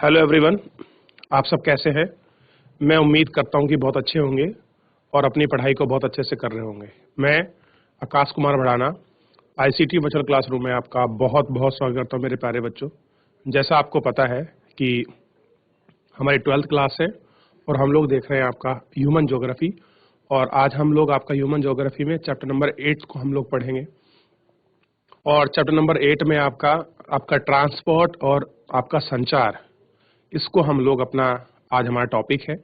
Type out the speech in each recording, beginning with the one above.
Hello everyone, आप सब कैसे हैं? मैं उम्मीद करता हूं कि बहुत अच्छे होंगे और अपनी पढ़ाई को बहुत अच्छे से कर रहे होंगे। मैं Akash Kumar Bhadana ICT virtual classroom में आपका बहुत बहुत स्वागत करता हूं मेरे प्यारे बच्चों। जैसा आपको पता है कि हमारी 12th क्लास है और हम लोग देख रहे हैं आपका ह्यूमन ज्योग्राफी, और आज हम लोग आपका ह्यूमन ज्योग्राफी में चैप्टर नंबर 8 को हम लोग पढ़ेंगे। और चैप्टर नंबर 8 में आपका ट्रांसपोर्ट और आपका संचार, इसको हम लोग अपना आज हमारा टॉपिक है।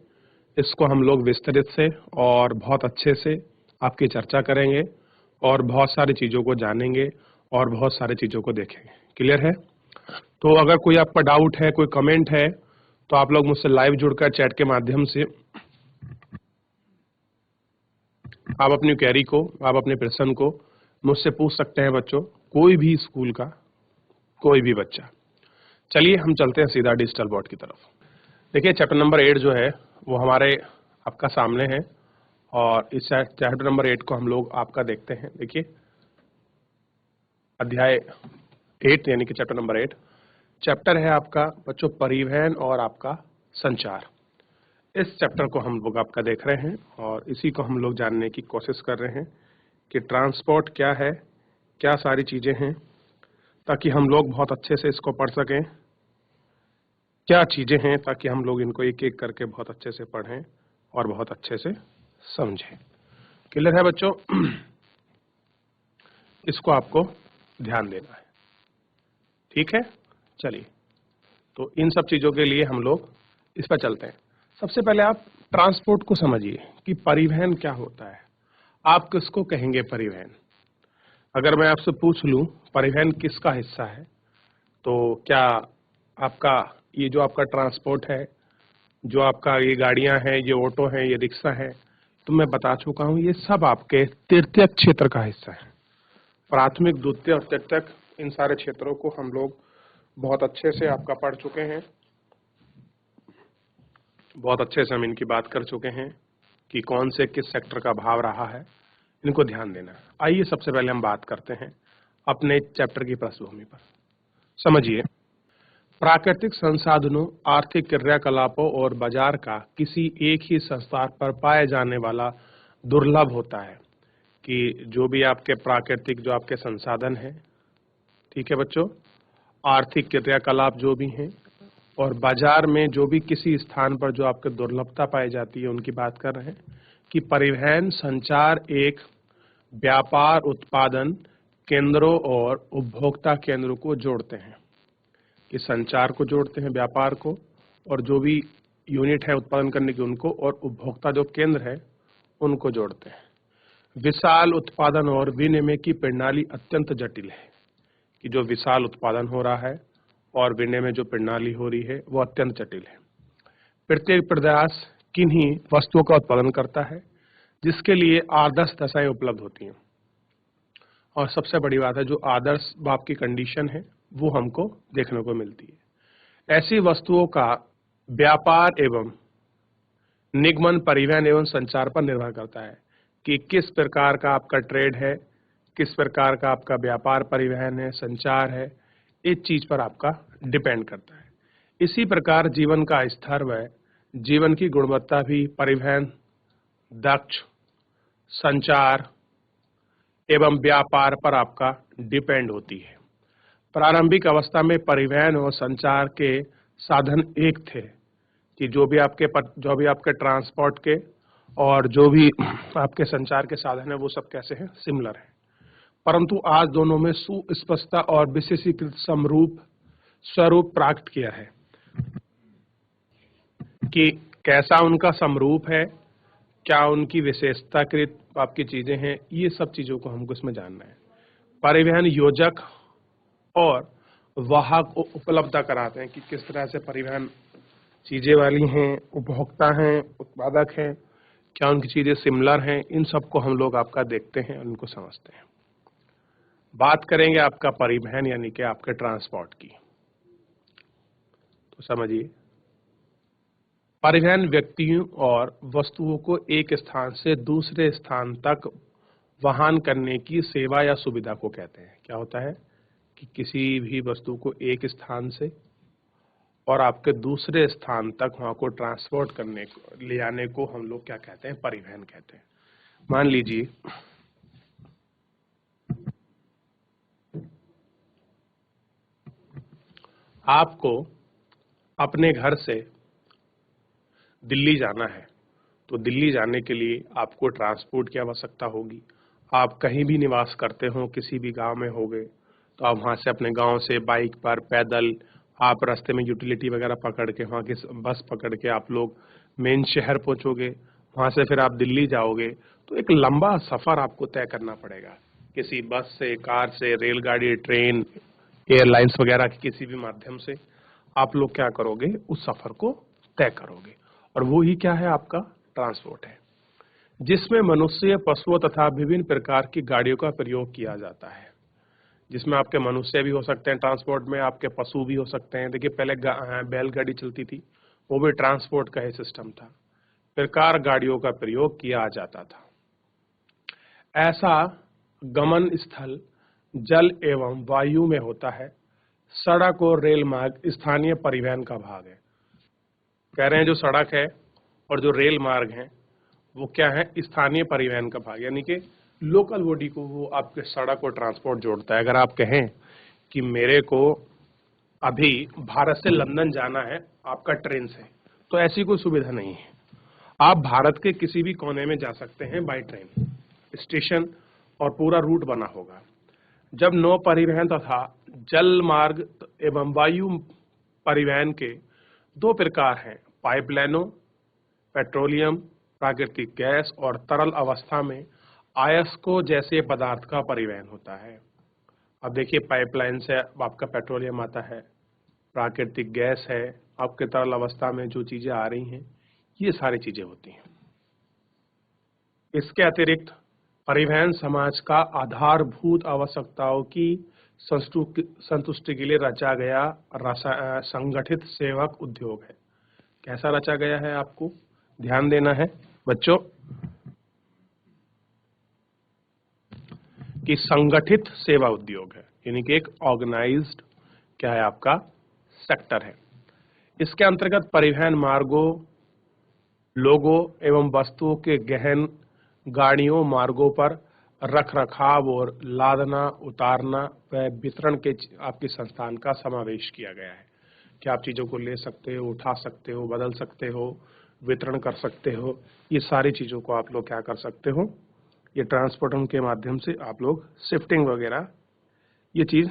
इसको हम लोग विस्तृत से और बहुत अच्छे से आपकी चर्चा करेंगे और बहुत सारी चीज़ों को जानेंगे और बहुत सारी चीज़ों को देखेंगे। क्लियर है? तो अगर कोई आपका डाउट है, कोई कमेंट है, तो आप लोग मुझसे लाइव जुड़कर चैट के माध्यम से आप अपनी क्वेरी को, आप अपने प्रश्न को मुझसे पूछ सकते हैं बच्चों, कोई भी स्कूल का कोई भी बच्चा। चलिए हम चलते हैं सीधा डिजिटल बोर्ड की तरफ। देखिए चैप्टर नंबर 8 जो है वो हमारे आपका सामने है, और इस चैप्टर नंबर 8 को हम लोग आपका देखते हैं। देखिए अध्याय 8 यानी कि चैप्टर नंबर 8 चैप्टर है आपका बच्चों परिवहन और आपका संचार। इस चैप्टर को हम लोग आपका देख रहे हैं और इसी को हम लोग जानने की कोशिश कर रहे हैं कि ट्रांसपोर्ट क्या है, क्या सारी चीजें हैं, ताकि हम लोग बहुत अच्छे से इसको पढ़ सकें। क्या चीजें हैं ताकि हम लोग इनको एक एक करके बहुत अच्छे से पढ़ें और बहुत अच्छे से समझें। क्लियर है बच्चों? इसको आपको ध्यान देना है, ठीक है? चलिए, तो इन सब चीजों के लिए हम लोग इस पर चलते हैं। सबसे पहले आप ट्रांसपोर्ट को समझिए कि परिवहन क्या होता है। आप किसको कहेंगे परिवहन? अगर मैं आपसे पूछ लूं परिवहन किसका हिस्सा है, तो क्या आपका ये जो आपका ट्रांसपोर्ट है, जो आपका ये गाड़ियां हैं, ये ऑटो हैं, ये रिक्शा है, तो मैं बता चुका हूं ये सब आपके तृतीयक क्षेत्र का हिस्सा है। प्राथमिक, द्वितीय और तृतीयक, इन सारे क्षेत्रों को हम लोग बहुत अच्छे से आपका पढ़ चुके हैं, बहुत अच्छे से हम इनकी बात कर चुके हैं कि कौन से किस सेक्टर का भाव रहा है। इनको ध्यान देना है। आइए सबसे पहले हम बात करते हैं अपने चैप्टर की पृष्ठभूमि पर। समझिए, प्राकृतिक संसाधनों, आर्थिक क्रियाकलापों और बाजार का किसी एक ही स्थान पर पाए जाने वाला दुर्लभ होता है कि जो भी आपके प्राकृतिक जो आपके संसाधन हैं, ठीक है बच्चों, आर्थिक क्रियाकलाप जो भी हैं और बाजार में जो भी किसी स्थान पर जो आपके दुर्लभता पाई जाती है, उनकी बात कर रहे हैं कि परिवहन संचार एक व्यापार उत्पादन केंद्रों और उपभोक्ता केंद्रों को जोड़ते हैं। कि संचार को जोड़ते हैं, व्यापार को, और जो भी यूनिट है उत्पादन करने की उनको, और उपभोक्ता जो केंद्र है उनको जोड़ते हैं। विशाल उत्पादन और विनिमय की प्रणाली अत्यंत जटिल है कि जो विशाल उत्पादन हो रहा है और विनिमय जो प्रणाली हो रही है वो अत्यंत जटिल है। प्रत्येक प्रदेश किन्हीं वस्तुओं का उत्पादन करता है जिसके लिए आदर्श दशाएं उपलब्ध होती हैं, और सबसे बड़ी बात है जो आदर्श बाप की कंडीशन है वो हमको देखने को मिलती है। ऐसी वस्तुओं का व्यापार एवं निगमन परिवहन एवं संचार पर निर्भर करता है कि किस प्रकार का आपका ट्रेड है, किस प्रकार का आपका व्यापार परिवहन है, संचार है, इस चीज पर आपका डिपेंड करता है। इसी प्रकार जीवन का स्तर व जीवन की गुणवत्ता भी परिवहन, दक्ष संचार एवं व्यापार पर आपका डिपेंड होती है। प्रारंभिक अवस्था में परिवहन और संचार के साधन एक थे कि जो भी आपके ट्रांसपोर्ट के और जो भी आपके संचार के साधन है वो सब कैसे हैं, सिमिलर है। परंतु आज दोनों में सुस्पष्टता और विशेषीकृत स्वरूप प्राप्त किया है कि कैसा उनका समरूप है, क्या उनकी विशेषताकृत आपकी चीजें हैं, ये सब चीजों को हमको इसमें जानना है। परिवहन योजक और वाहक उपलब्ध कराते हैं कि किस तरह से परिवहन चीजें वाली हैं, उपभोक्ता हैं, उत्पादक हैं, क्या उनकी चीजें सिमिलर हैं, इन सबको हम लोग आपका देखते हैं और इनको समझते हैं। बात करेंगे आपका परिवहन यानी कि आपके ट्रांसपोर्ट की। तो समझिए, परिवहन व्यक्तियों और वस्तुओं को एक स्थान से दूसरे स्थान तक वहन करने की सेवा या सुविधा को कहते हैं। क्या होता है कि किसी भी वस्तु को एक स्थान से और आपके दूसरे स्थान तक वहां को ट्रांसपोर्ट करने को, ले आने को हम लोग क्या कहते हैं? परिवहन कहते हैं। मान लीजिए आपको अपने घर से दिल्ली जाना है, तो दिल्ली जाने के लिए आपको ट्रांसपोर्ट की आवश्यकता होगी। आप कहीं भी निवास करते हो, किसी भी गांव में होगे, तो आप वहां से अपने गांव से बाइक पर, पैदल, आप रास्ते में यूटिलिटी वगैरह पकड़ के, वहां की बस पकड़ के आप लोग मेन शहर पहुंचोगे। वहां से फिर आप दिल्ली जाओगे, तो एक लंबा सफर आपको तय करना पड़ेगा, किसी बस से, कार से, रेलगाड़ी, ट्रेन, एयरलाइंस वगैरह के किसी भी माध्यम से आप लोग क्या करोगे? उस सफर को तय करोगे। और वो ही क्या है? आपका ट्रांसपोर्ट है, जिसमें मनुष्य, पशुओं तथा विभिन्न प्रकार की गाड़ियों का प्रयोग किया जाता है। जिसमें आपके मनुष्य भी हो सकते हैं ट्रांसपोर्ट में, आपके पशु भी हो सकते हैं। देखिए पहले बैलगाड़ी चलती थी, वो भी ट्रांसपोर्ट का ही सिस्टम था। प्रकार गाड़ियों का प्रयोग किया जाता था। ऐसा गमन स्थल जल एवं वायु में होता है। सड़क और रेल मार्ग स्थानीय परिवहन का भाग है। कह रहे हैं जो सड़क है और जो रेल मार्ग है वो क्या है? स्थानीय परिवहन का भाग, यानी कि लोकल बॉडी को वो आपके सड़क और ट्रांसपोर्ट जोड़ता है। अगर आप कहें कि मेरे को अभी भारत से लंदन जाना है आपका ट्रेन से, तो ऐसी कोई सुविधा नहीं है। आप भारत के किसी भी कोने में जा सकते हैं बाय ट्रेन, स्टेशन और पूरा रूट बना होगा। जब नौ परिवहन तथा जल मार्ग एवं वायु परिवहन के दो प्रकार हैं, पाइपलाइनों, पेट्रोलियम, प्राकृतिक गैस और तरल अवस्था में अयस्कों जैसे पदार्थ का परिवहन होता है। अब देखिए पाइपलाइन से आपका पेट्रोलियम आता है, प्राकृतिक गैस है, आपके तरल अवस्था में जो चीजें आ रही हैं ये सारी चीजें होती हैं। इसके अतिरिक्त परिवहन समाज का आधारभूत आवश्यकताओं की संतुष्टि के लिए रचा गया संगठित सेवक उद्योग है। कैसा रचा गया है? आपको ध्यान देना है बच्चों कि संगठित सेवा उद्योग है, यानी कि एक ऑर्गेनाइज्ड क्या है? आपका सेक्टर है। इसके अंतर्गत परिवहन मार्गों, लोगों एवं वस्तुओं के गहन गाड़ियों, मार्गों पर रख रखाव और लादना, उतारना व वितरण के आपके संस्थान का समावेश किया गया है कि आप चीजों को ले सकते हो, उठा सकते हो, बदल सकते हो, वितरण कर सकते हो। ये सारी चीजों को आप लोग क्या कर सकते हो? ये ट्रांसपोर्टर के माध्यम से आप लोग शिफ्टिंग वगैरह ये चीज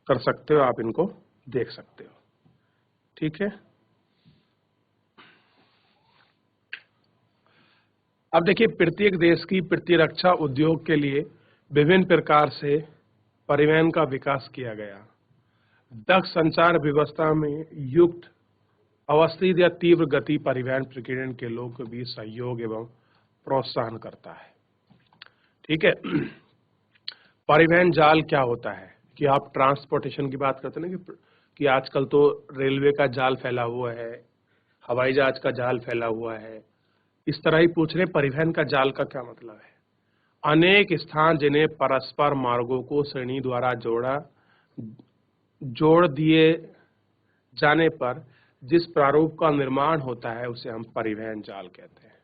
कर सकते हो, आप इनको देख सकते हो। ठीक है। अब देखिए प्रत्येक देश की प्रतिरक्षा उद्योग के लिए विभिन्न प्रकार से परिवहन का विकास किया गया। दक्ष संचार व्यवस्था में युक्त अवस्थित या तीव्र गति परिवहन प्रक्रिया के लोगों के बीच सहयोग एवं प्रोत्साहन करता है। ठीक है। परिवहन जाल क्या होता है? कि आप ट्रांसपोर्टेशन की बात करते हैं ना कि आजकल तो रेलवे का जाल फैला हुआ है, हवाई जहाज का जाल फैला हुआ है। इस तरह ही पूछ रहे परिवहन का जाल का क्या मतलब है? अनेक स्थान जिन्हें परस्पर मार्गों को श्रेणी द्वारा जोड़ दिए जाने पर जिस प्रारूप का निर्माण होता है उसे हम परिवहन जाल कहते हैं।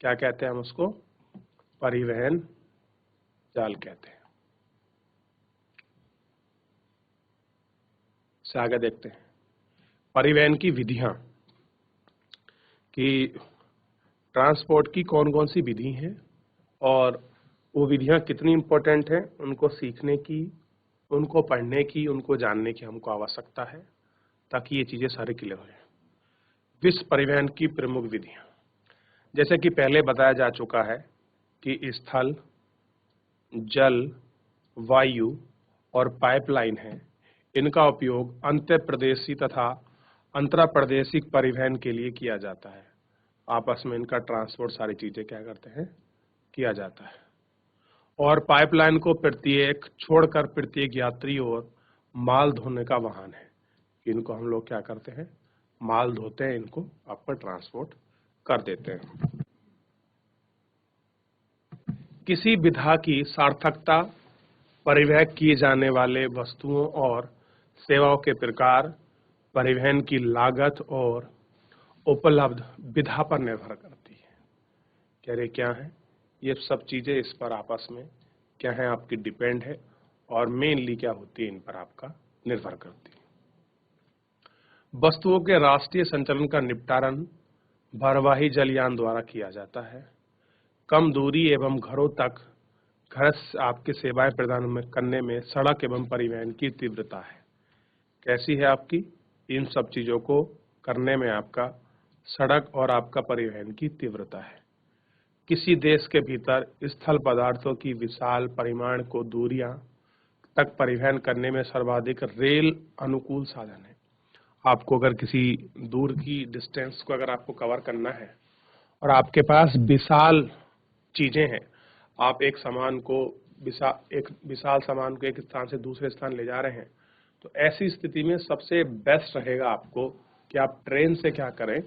क्या कहते हैं हम उसको? परिवहन जाल कहते हैं। से आगे देखते हैं परिवहन की विधियां, कि ट्रांसपोर्ट की कौन कौन सी विधि हैं और वो विधियां कितनी इंपॉर्टेंट हैं, उनको सीखने की, उनको पढ़ने की, उनको जानने की हमको आवश्यकता है ताकि ये चीजें सारी क्लियर हो जाए। विश्व परिवहन की प्रमुख विधियां, जैसे कि पहले बताया जा चुका है कि स्थल, जल, वायु और पाइपलाइन है। इनका उपयोग अंतर्प्रदेशीय तथा अंतरप्रदेशिक परिवहन के लिए किया जाता है। आपस में इनका ट्रांसपोर्ट सारी चीजें क्या करते हैं? किया जाता है। और पाइपलाइन को प्रत्येक छोड़कर प्रत्येक यात्री और माल ढोने का वाहन है। इनको हम लोग क्या करते हैं? माल ढोते हैं, इनको आपका ट्रांसपोर्ट कर देते हैं। किसी विधा की सार्थकता परिवहन किए जाने वाले वस्तुओं और सेवाओं के प्रकार, परिवहन की लागत और उपलब्ध विधा पर निर्भर करती है। कह रहे क्या है, ये सब चीजें इस पर आपस में क्या है आपकी डिपेंड है और मेनली क्या होती है इन पर आपका निर्भर करती है। वस्तुओं के राष्ट्रीय संचालन का निपटारण भारवाही जलयान द्वारा किया जाता है। कम दूरी एवं घरों तक घर से आपकी सेवाएं प्रदान करने में सड़क एवं परिवहन की तीव्रता है। कैसी है आपकी, इन सब चीजों को करने में आपका सड़क और आपका परिवहन की तीव्रता है। किसी देश के भीतर स्थल पदार्थों की विशाल परिमाण को दूरियां तक परिवहन करने में सर्वाधिक रेल अनुकूल साधन है। आपको अगर किसी दूर की डिस्टेंस को अगर आपको कवर करना है और आपके पास विशाल चीजें हैं, आप एक विशाल सामान को एक स्थान से दूसरे स्थान ले जा रहे हैं, तो ऐसी स्थिति में सबसे बेस्ट रहेगा आपको कि आप ट्रेन से क्या करें,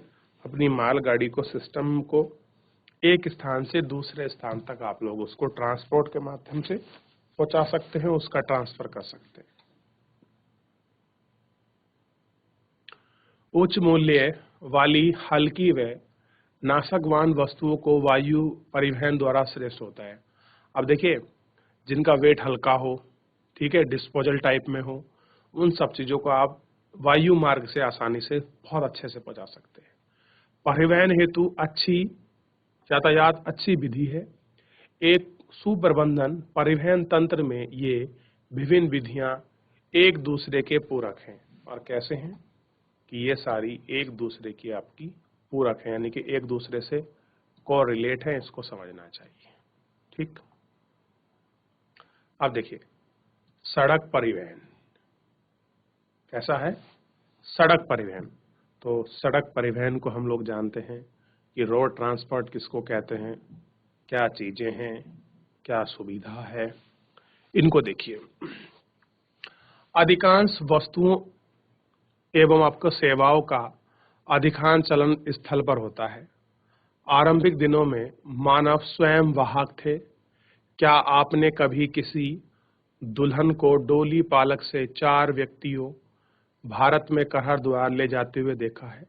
अपनी मालगाड़ी को सिस्टम को एक स्थान से दूसरे स्थान तक आप लोग उसको ट्रांसपोर्ट के माध्यम से पहुंचा सकते हैं, उसका ट्रांसफर कर सकते हैं। उच्च मूल्य वाली हल्की व नाशकवान वस्तुओं को वायु परिवहन द्वारा श्रेष्ठ होता है। अब देखिए, जिनका वेट हल्का हो, ठीक है, डिस्पोजल टाइप में हो, उन सब चीजों को आप वायु मार्ग से आसानी से बहुत अच्छे से पहुंचा सकते हैं। परिवहन हेतु अच्छी यातायात अच्छी विधि है। एक सुप्रबंधन परिवहन तंत्र में ये विभिन्न विधियां एक दूसरे के पूरक हैं। और कैसे हैं कि ये सारी एक दूसरे की आपकी पूरक है, यानी कि एक दूसरे से कोरिलेट है, इसको समझना चाहिए। ठीक, अब देखिए सड़क परिवहन कैसा है। सड़क परिवहन, तो सड़क परिवहन को हम लोग जानते हैं कि रोड ट्रांसपोर्ट किसको कहते हैं, क्या चीजें हैं, क्या सुविधा है, इनको देखिए। अधिकांश वस्तुओं एवं आपको सेवाओं का अधिकांश चलन स्थल पर होता है। आरंभिक दिनों में मानव स्वयं वाहक थे। क्या आपने कभी किसी दुल्हन को डोली पालक से 4 व्यक्तियों भारत में कहर द्वार ले जाते हुए देखा है?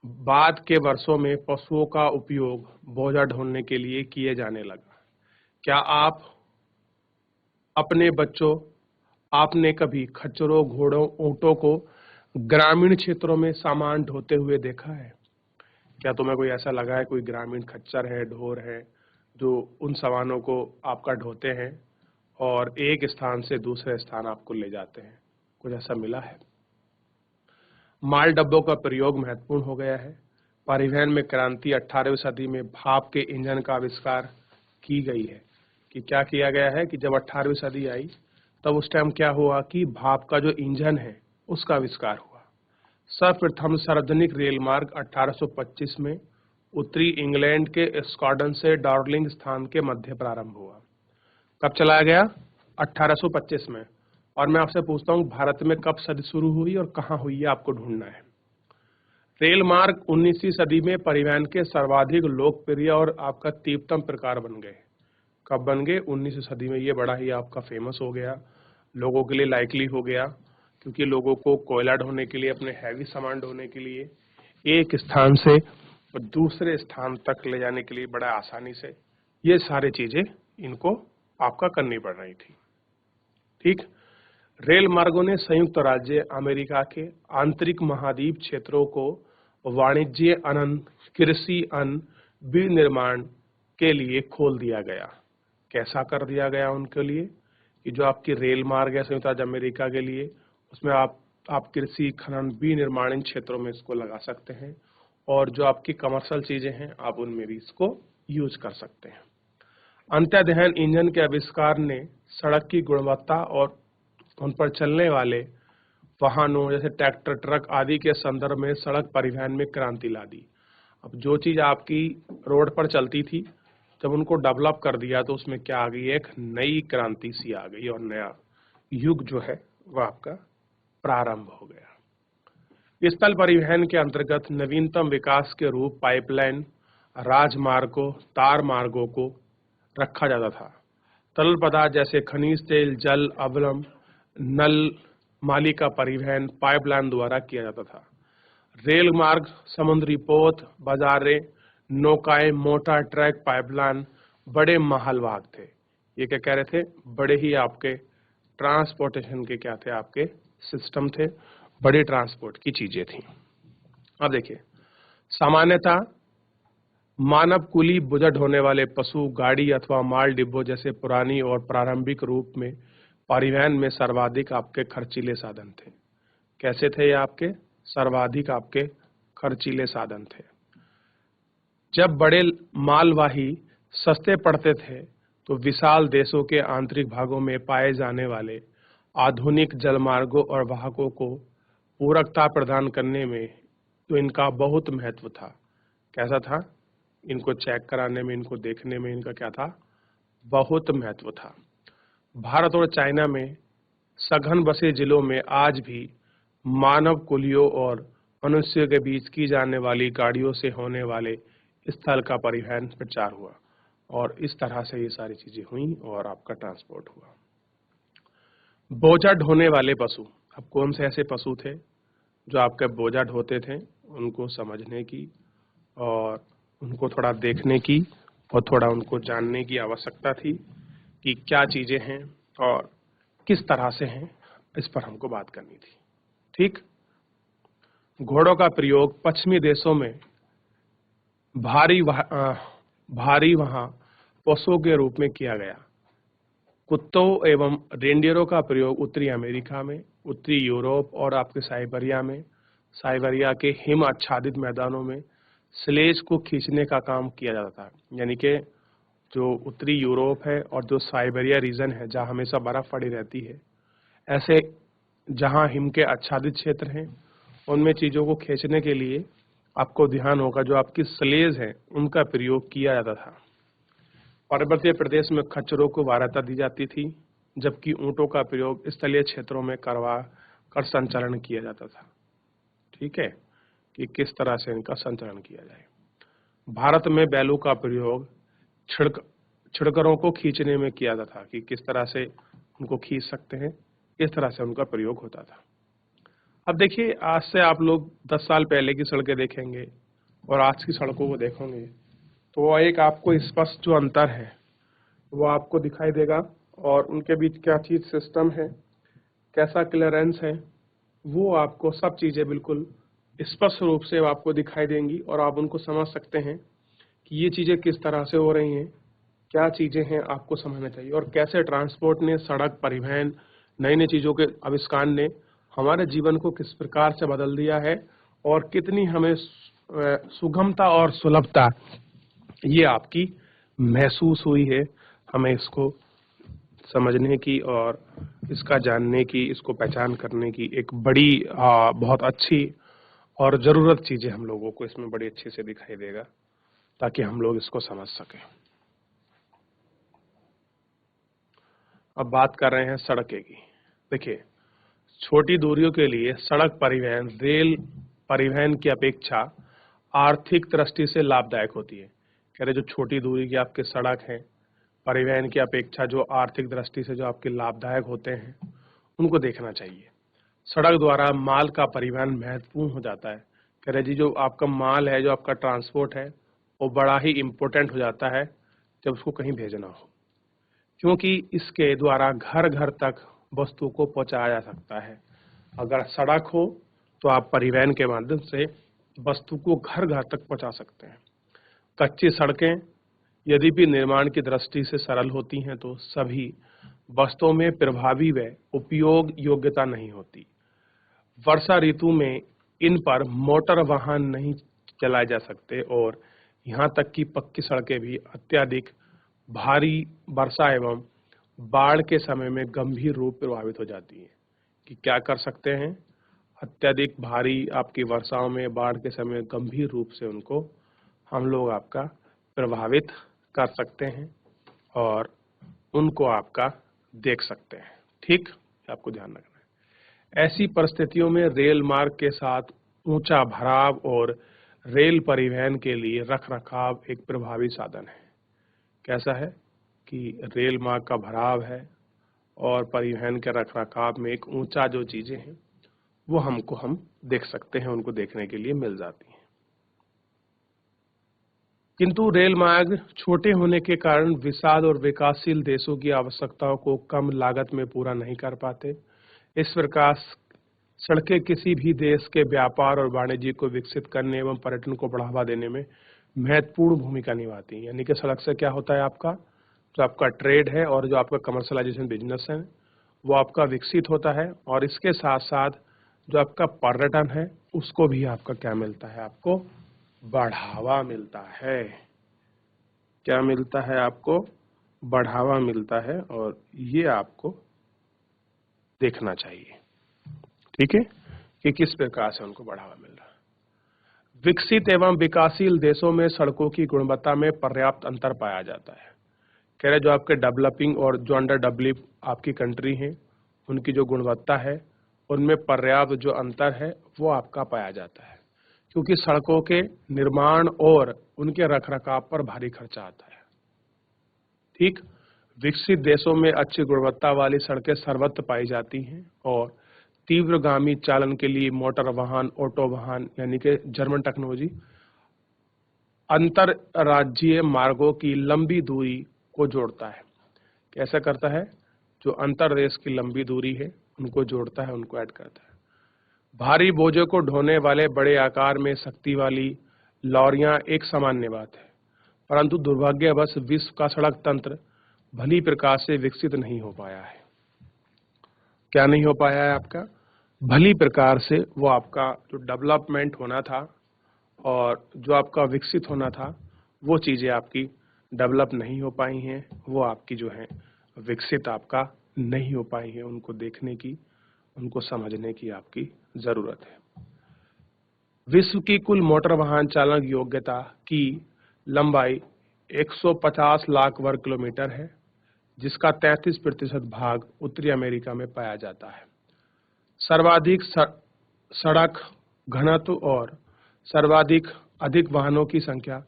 बाद के वर्षों में पशुओं का उपयोग बोझा ढोने के लिए किए जाने लगा। क्या आप अपने बच्चों, आपने कभी खच्चरों, घोड़ों, ऊंटों को ग्रामीण क्षेत्रों में सामान ढोते हुए देखा है? क्या तुम्हें कोई ऐसा लगा है कोई ग्रामीण खच्चर है, ढोर है, जो उन सामानों को आपका ढोते हैं और एक स्थान से दूसरे स्थान आपको ले जाते हैं? कुछ ऐसा मिला है? माल डब्बों का प्रयोग महत्वपूर्ण हो गया है। परिवहन में क्रांति 18वीं सदी में भाप के इंजन का आविष्कार की गई है। कि क्या किया गया है कि जब 18वीं सदी आई तब उस टाइम क्या हुआ कि भाप का जो इंजन है उसका आविष्कार हुआ। सर्वप्रथम सार्वजनिक रेल मार्ग 1825 में उत्तरी इंग्लैंड के स्कॉटलैंड से डार्लिंग स्थान के मध्य प्रारंभ हुआ। कब चलाया गया? 1825 में। और मैं आपसे पूछता हूँ भारत में कब सदी शुरू हुई और कहाँ हुई है, आपको ढूंढना है। रेल मार्ग 19वीं सदी में परिवहन के सर्वाधिक लोकप्रिय और आपका तीव्रतम प्रकार बन गए। कब बन गए? 19वीं सदी में। ये बड़ा ही आपका फेमस हो गया, लोगों के लिए लाइकली हो गया, क्योंकि लोगों को कोयला ढोने के लिए, अपने हैवी सामान ढोने के लिए एक स्थान से दूसरे स्थान तक ले जाने के लिए बड़ा आसानी से ये सारी चीजें इनको आपका करनी पड़ रही थी। ठीक, रेल मार्गों ने संयुक्त राज्य अमेरिका के आंतरिक महाद्वीप क्षेत्रों को वाणिज्य, कृषि, विनिर्माण के लिए खोल दिया गया। कैसा कर दिया गया उनके लिए कि जो आपकी रेल मार्ग है संयुक्त राज्य अमेरिका के लिए, उसमें आप कृषि, खनन, विनिर्माण इन क्षेत्रों में इसको लगा सकते हैं और जो आपकी कमर्शियल चीजें हैं आप उनमें भी इसको यूज कर सकते हैं। अंत्यादेहन इंजन के आविष्कार ने सड़क की गुणवत्ता और उन पर चलने वाले वाहनों जैसे ट्रैक्टर, ट्रक आदि के संदर्भ में सड़क परिवहन में क्रांति ला दी। अब जो चीज आपकी रोड पर चलती थी, जब उनको डेवलप कर दिया तो उसमें क्या आ गई, एक नई क्रांति सी आ गई और नया युग जो है वह आपका प्रारंभ हो गया। स्थल परिवहन के अंतर्गत नवीनतम विकास के रूप पाइपलाइन, राजमार्गों, तार मार्गों को रखा जाता था। तरल पदार्थ जैसे खनिज तेल, जल, अम्ल, नल माली का परिवहन पाइपलाइन द्वारा किया जाता था। रेल मार्ग, समुद्री पोत, बाजारें, नौकाएं, मोटर, ट्रैक, पाइपलाइन बड़े मालवाहक थे। ये क्या कह रहे थे? बड़े ही आपके ट्रांसपोर्टेशन के क्या थे? आपके सिस्टम थे, बड़ी ट्रांसपोर्ट की चीजें थी। अब देखिए, सामान्यतः मानव कुली बुझट होने वाले पशु, गाड़ी अथवा माल डिब्बों जैसे पुरानी और प्रारंभिक रूप में परिवहन में सर्वाधिक आपके खर्चीले साधन थे। कैसे थे ये आपके? सर्वाधिक आपके खर्चीले साधन थे। जब बड़े मालवाही सस्ते पड़ते थे तो विशाल देशों के आंतरिक भागों में पाए जाने वाले आधुनिक जलमार्गों और वाहकों को पूरकता प्रदान करने में तो इनका बहुत महत्व था। कैसा था? इनको चेक कराने में, इनको देखने में इनका क्या था? बहुत महत्व था। भारत और चाइना में सघन बसे जिलों में आज भी मानव कुलियों और मनुष्य के बीच की जाने वाली गाड़ियों से होने वाले स्थल का परिवहन प्रचार हुआ और इस तरह से ये सारी चीजें हुई और आपका ट्रांसपोर्ट हुआ। बोझा ढोने वाले पशु, अब कौन से ऐसे पशु थे जो आपके बोझा ढोते थे? उनको समझने की और उनको थोड़ा देखने की और थोड़ा उनको जानने की आवश्यकता थी कि क्या चीजें हैं और किस तरह से हैं, इस पर हमको बात करनी थी। ठीक। घोड़ों का प्रयोग पश्चिमी देशों में भारी वहां पशुओं के रूप में किया गया। कुत्तों एवं रेंडियरों का प्रयोग उत्तरी अमेरिका में, उत्तरी यूरोप और आपके साइबेरिया के हिम आच्छादित मैदानों में स्लेज को खींचने का काम किया जाता था। यानी कि जो उत्तरी यूरोप है और जो साइबेरिया रीजन है जहाँ हमेशा बर्फ पड़ी रहती है, ऐसे जहाँ हिम के आच्छादित क्षेत्र हैं उनमें चीजों को खींचने के लिए आपको ध्यान होगा जो आपकी स्लेज है उनका प्रयोग किया जाता था। पर्वतीय प्रदेश में खच्चरों को वार्ता दी जाती थी, जबकि ऊंटों का प्रयोग स्थलीय क्षेत्रों में करवा कर संचालन किया जाता था। ठीक है, कि किस तरह से इनका संचालन किया जाए। भारत में बैलों का प्रयोग छिड़करों को खींचने में किया जाता था कि किस तरह से उनको खींच सकते हैं, इस तरह से उनका प्रयोग होता था। अब देखिए, आज से आप लोग 10 साल पहले की सड़कें देखेंगे और आज की सड़कों को देखोगे तो एक आपको स्पष्ट जो अंतर है वो आपको दिखाई देगा और उनके बीच क्या चीज सिस्टम है, कैसा क्लियरेंस है, वो आपको सब चीजें बिल्कुल स्पष्ट रूप से आपको दिखाई देंगी और आप उनको समझ सकते हैं कि ये चीजें किस तरह से हो रही हैं, क्या चीजें हैं आपको समझना चाहिए और कैसे ट्रांसपोर्ट ने, सड़क परिवहन, नई नई चीजों के आविष्कार ने हमारे जीवन को किस प्रकार से बदल दिया है और कितनी हमें सुगमता और सुलभता ये आपकी महसूस हुई है। हमें इसको समझने की और इसका जानने की, इसको पहचान करने की एक बड़ी बहुत अच्छी और जरूरत चीजें हम लोगों को इसमें बड़ी अच्छे से दिखाई देगा ताकि हम लोग इसको समझ सकें। अब बात कर रहे हैं सड़कें की। देखिए, छोटी दूरियों के लिए सड़क परिवहन रेल परिवहन की अपेक्षा आर्थिक दृष्टि से लाभदायक होती है। कह रहे जो छोटी दूरी की आपके सड़क है, परिवहन की अपेक्षा जो आर्थिक दृष्टि से जो आपके लाभदायक होते हैं उनको देखना चाहिए। सड़क द्वारा माल का परिवहन महत्वपूर्ण हो जाता है। कह रहे जी जो आपका माल है, जो आपका ट्रांसपोर्ट है, वो बड़ा ही इम्पोर्टेंट हो जाता है जब उसको कहीं भेजना हो, क्योंकि इसके द्वारा घर घर तक वस्तु को पहुंचाया जा सकता है। अगर सड़क हो तो आप परिवहन के माध्यम से वस्तु को घर घर तक पहुंचा सकते हैं। कच्ची सड़कें यदि भी निर्माण की दृष्टि से सरल होती हैं तो सभी वस्तुओं में प्रभावी व उपयोग योग्यता नहीं होती। वर्षा ऋतु में इन पर मोटर वाहन नहीं चलाए जा सकते और यहाँ तक कि पक्की सड़कें भी अत्यधिक भारी वर्षा एवं बाढ़ के समय में गंभीर रूप प्रभावित हो जाती है। कि क्या कर सकते हैं? अत्यधिक भारी आपकी वर्षाओं में, बाढ़ के समय गंभीर रूप से उनको हम लोग आपका प्रभावित कर सकते हैं और उनको आपका देख सकते हैं। ठीक, आपको ध्यान रखना है। ऐसी परिस्थितियों में रेल मार्ग के साथ ऊंचा भराव और रेल परिवहन के लिए रखरखाव एक प्रभावी साधन है। कैसा है कि रेल मार्ग का भराव है और परिवहन के रखरखाव में एक ऊंचा जो चीजें हैं वो हम देख सकते हैं, उनको देखने के लिए मिल जाती हैं। किंतु रेल मार्ग छोटे होने के कारण विशाल और विकासशील देशों की आवश्यकताओं को कम लागत में पूरा नहीं कर पाते। इस प्रकार सड़कें किसी भी देश के व्यापार और वाणिज्य को विकसित करने एवं पर्यटन को बढ़ावा देने में महत्वपूर्ण भूमिका निभाती हैं। यानी कि सड़क से क्या होता है, आपका जो आपका ट्रेड है और जो आपका कमर्शलाइजेशन बिजनेस है वो आपका विकसित होता है, और इसके साथ साथ जो आपका पर्यटन है उसको भी आपका क्या मिलता है, आपको बढ़ावा मिलता है। क्या मिलता है, आपको बढ़ावा मिलता है, और ये आपको देखना चाहिए, ठीक है, कि किस प्रकार से उनको बढ़ावा मिल रहा है। विकसित एवं विकासशील देशों में सड़कों की गुणवत्ता में पर्याप्त अंतर पाया जाता है। कह रहे जो आपके डेवलपिंग और जो अंडर डेवलप आपकी कंट्री हैं उनकी जो गुणवत्ता है उनमें पर्याप्त जो अंतर है वो आपका पाया जाता है, क्योंकि सड़कों के निर्माण और उनके रखरखाव पर भारी खर्चा आता है। ठीक, विकसित देशों में अच्छी गुणवत्ता वाली सड़कें सर्वत्र पाई जाती हैं और तीव्रगामी चालन के लिए मोटर वाहन, ऑटो वाहन यानी कि जर्मन टेक्नोलॉजी अंतरराज्यीय मार्गों की लंबी दूरी को जोड़ता है। कैसा करता है, जो अंतरदेश की लंबी दूरी है उनको जोड़ता है, उनको ऐड करता है। भारी बोझों को ढोने वाले बड़े आकार में शक्ति वाली लॉरियां एक सामान्य बात है, परंतु दुर्भाग्यवश विश्व का सड़क तंत्र भली प्रकार से विकसित नहीं हो पाया है। क्या नहीं हो पाया है आपका, भली प्रकार से वो आपका जो डेवलपमेंट होना था और जो आपका विकसित होना था वो चीजें आपकी डेवलप नहीं हो पाई हैं, वो आपकी जो है विकसित आपका नहीं हो पाई है। उनको देखने की, उनको समझने की आपकी जरूरत है। विश्व की कुल मोटर वाहन चालन योग्यता की लंबाई 150 लाख वर्ग किलोमीटर है, जिसका 33% भाग उत्तरी अमेरिका में पाया जाता है। सर्वाधिक सड़क घनत्व और सर्वाधिक अधिक वाहनों की संख्या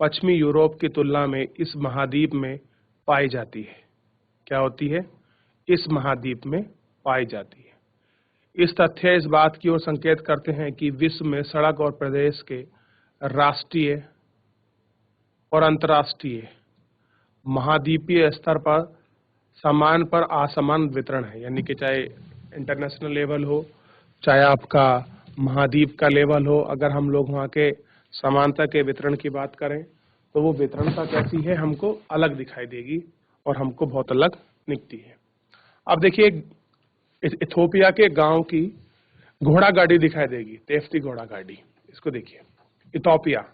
पश्चिमी यूरोप की तुलना में इस महाद्वीप में पाई जाती है। क्या होती है, इस महाद्वीप में पाई जाती है। इस तथ्य इस बात की ओर संकेत करते हैं कि विश्व में सड़क और प्रदेश के राष्ट्रीय और अंतर्राष्ट्रीय महाद्वीपीय स्तर पर समान पर असमान वितरण है। यानी कि चाहे इंटरनेशनल लेवल हो, चाहे आपका महाद्वीप का लेवल हो, अगर हम लोग वहाँ के समानता के वितरण की बात करें तो वो वितरणता कैसी है, हमको अलग दिखाई देगी और हमको बहुत अलग दिखती है। अब देखिए इथोपिया के गांव की घोड़ा गाड़ी दिखाई देगी, तेफ्ती घोड़ा गाड़ी। इसको देखिए, इथोपिया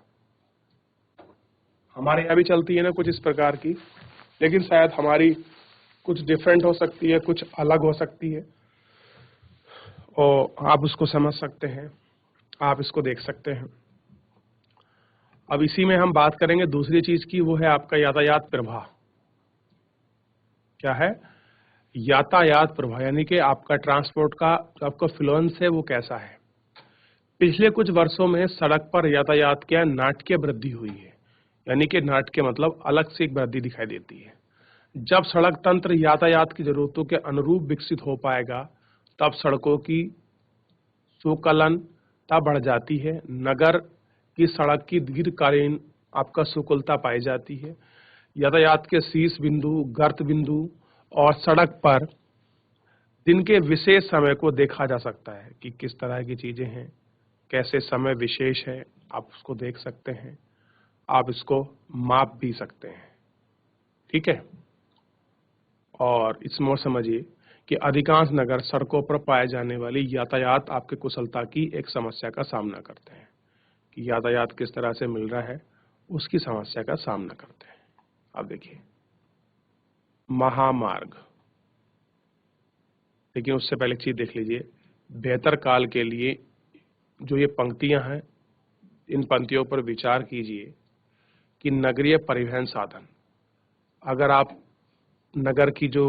हमारे यहाँ भी चलती है ना कुछ इस प्रकार की, लेकिन शायद हमारी कुछ डिफरेंट हो सकती है, कुछ अलग हो सकती है, और आप उसको समझ सकते हैं, आप इसको देख सकते हैं। अब इसी में हम बात करेंगे दूसरी चीज की, वो है आपका यातायात प्रवाह। क्या है, यातायात प्रवाह, यानी कि आपका ट्रांसपोर्ट का जो आपका फ्लुएंस है वो कैसा है। पिछले कुछ वर्षों में सड़क पर यातायात की नाटकीय वृद्धि हुई है। यानी कि नाटकीय मतलब अलग से एक वृद्धि दिखाई देती है। जब सड़क तंत्र यातायात की जरूरतों के अनुरूप विकसित हो पाएगा तब सड़कों की सुकलनता बढ़ जाती है, नगर की सड़क की दीर्घकालीन आपका सुकुलता पाई जाती है, यातायात के शीर्ष बिंदु, गर्त बिंदु और सड़क पर दिन के विशेष समय को देखा जा सकता है कि किस तरह की चीजें हैं, कैसे समय विशेष है, आप उसको देख सकते हैं, आप इसको माप भी सकते हैं। ठीक है, और इसमें और समझिए कि अधिकांश नगर सड़कों पर पाए जाने वाली यातायात आपके कुशलता की एक समस्या का सामना करते हैं कि यातायात किस तरह से मिल रहा है, उसकी समस्या का सामना करते हैं। अब देखिए महामार्ग, लेकिन उससे पहले एक चीज देख लीजिए, बेहतर काल के लिए जो ये पंक्तियां हैं इन पंक्तियों पर विचार कीजिए कि नगरीय परिवहन साधन, अगर आप नगर की जो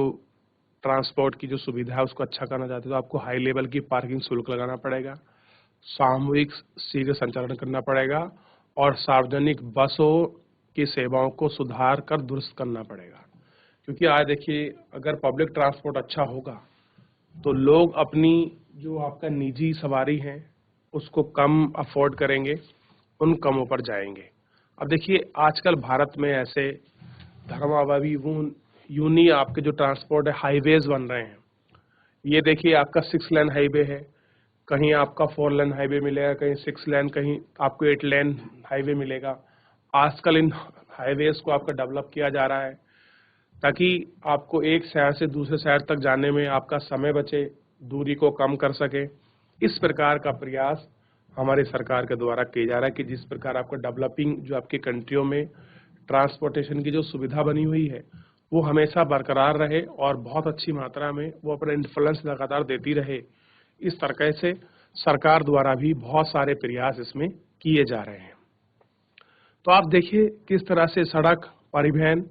ट्रांसपोर्ट की जो सुविधा है उसको अच्छा करना चाहते हो तो आपको हाई लेवल की पार्किंग शुल्क लगाना पड़ेगा, सामूहिक शीघ्र संचालन करना पड़ेगा और सार्वजनिक बसों की सेवाओं को सुधार कर दुरुस्त करना पड़ेगा। क्योंकि आज देखिए अगर पब्लिक ट्रांसपोर्ट अच्छा होगा तो लोग अपनी जो आपका निजी सवारी है उसको कम अफोर्ड करेंगे, उन कमों पर जाएंगे। अब देखिए आजकल भारत में ऐसे धर्मावलंबी यूनी आपके जो ट्रांसपोर्ट है हाईवेज बन रहे हैं। ये देखिए आपका 6 लेन हाईवे है, कहीं आपका 4 लेन हाईवे मिलेगा, कहीं 6 लेन, कहीं आपको 8 लेन हाईवे मिलेगा। आजकल इन हाईवेज को आपका डेवलप किया जा रहा है ताकि आपको एक शहर से दूसरे शहर तक जाने में आपका समय बचे, दूरी को कम कर सके। इस प्रकार का प्रयास हमारी सरकार के द्वारा किया जा रहा है कि जिस प्रकार आपका डेवलपिंग जो आपकी कंट्रियों में ट्रांसपोर्टेशन की जो सुविधा बनी हुई है वो हमेशा बरकरार रहे और बहुत अच्छी मात्रा में वो अपना इन्फ्लुएंस लगातार देती रहे। इस तरह से सरकार द्वारा भी बहुत सारे प्रयास इसमें किए जा रहे हैं। तो आप देखिए किस तरह से सड़क परिवहन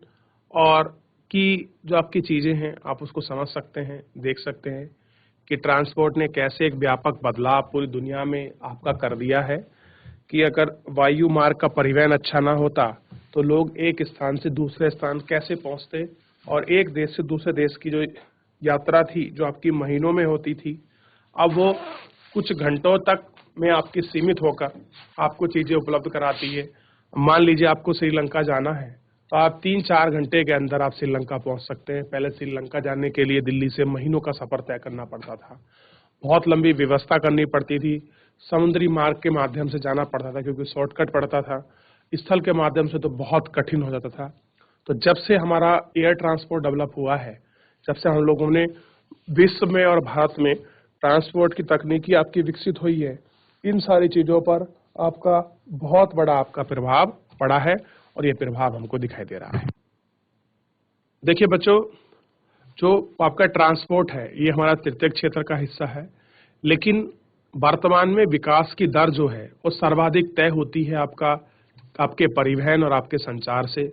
और की जो आपकी चीजें हैं आप उसको समझ सकते हैं, देख सकते हैं कि ट्रांसपोर्ट ने कैसे एक व्यापक बदलाव पूरी दुनिया में आपका कर दिया है कि अगर वायु मार्ग का परिवहन अच्छा ना होता तो लोग एक स्थान से दूसरे स्थान कैसे पहुंचते, और एक देश से दूसरे देश की जो यात्रा थी जो आपकी महीनों में होती थी अब वो कुछ घंटों तक में आपकी सीमित होकर आपको चीजें उपलब्ध कराती है। मान लीजिए आपको श्रीलंका जाना है तो आप 3-4 घंटे के अंदर आप श्रीलंका पहुंच सकते हैं। पहले श्रीलंका जाने के लिए दिल्ली से महीनों का सफर तय करना पड़ता था, बहुत लंबी व्यवस्था करनी पड़ती थी, समुद्री मार्ग के माध्यम से जाना पड़ता था क्योंकि शॉर्टकट पड़ता था, स्थल के माध्यम से तो बहुत कठिन हो जाता था। तो जब से हमारा एयर ट्रांसपोर्ट डेवलप हुआ है, जब से हम लोगों ने विश्व में और भारत में ट्रांसपोर्ट की तकनीकी आपकी विकसित हुई है, इन सारी चीजों पर आपका बहुत बड़ा आपका प्रभाव पड़ा है और ये प्रभाव हमको दिखाई दे रहा है। देखिए बच्चों, जो आपका ट्रांसपोर्ट है ये हमारा तृतीयक क्षेत्र का हिस्सा है, लेकिन वर्तमान में विकास की दर जो है वो सर्वाधिक तय होती है आपके परिवहन और आपके संचार से,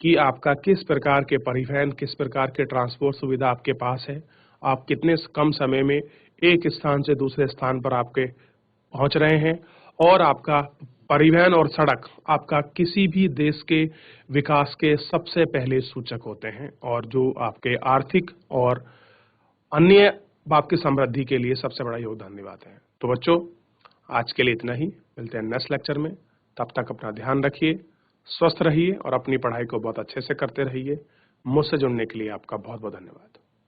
कि आपका किस प्रकार के परिवहन, किस प्रकार के ट्रांसपोर्ट सुविधा आपके पास है, आप कितने कम समय में एक स्थान से दूसरे स्थान पर आपके पहुंच रहे हैं, और आपका परिवहन और सड़क आपका किसी भी देश के विकास के सबसे पहले सूचक होते हैं और जो आपके आर्थिक और अन्य आपकी समृद्धि के लिए सबसे बड़ा योगदान निभाते हैं। तो बच्चों आज के लिए इतना ही, मिलते हैं नेक्स्ट लेक्चर में। तब तक अपना ध्यान रखिए, स्वस्थ रहिए और अपनी पढ़ाई को बहुत अच्छे से करते रहिए। मुझसे जुड़ने के लिए आपका बहुत बहुत धन्यवाद।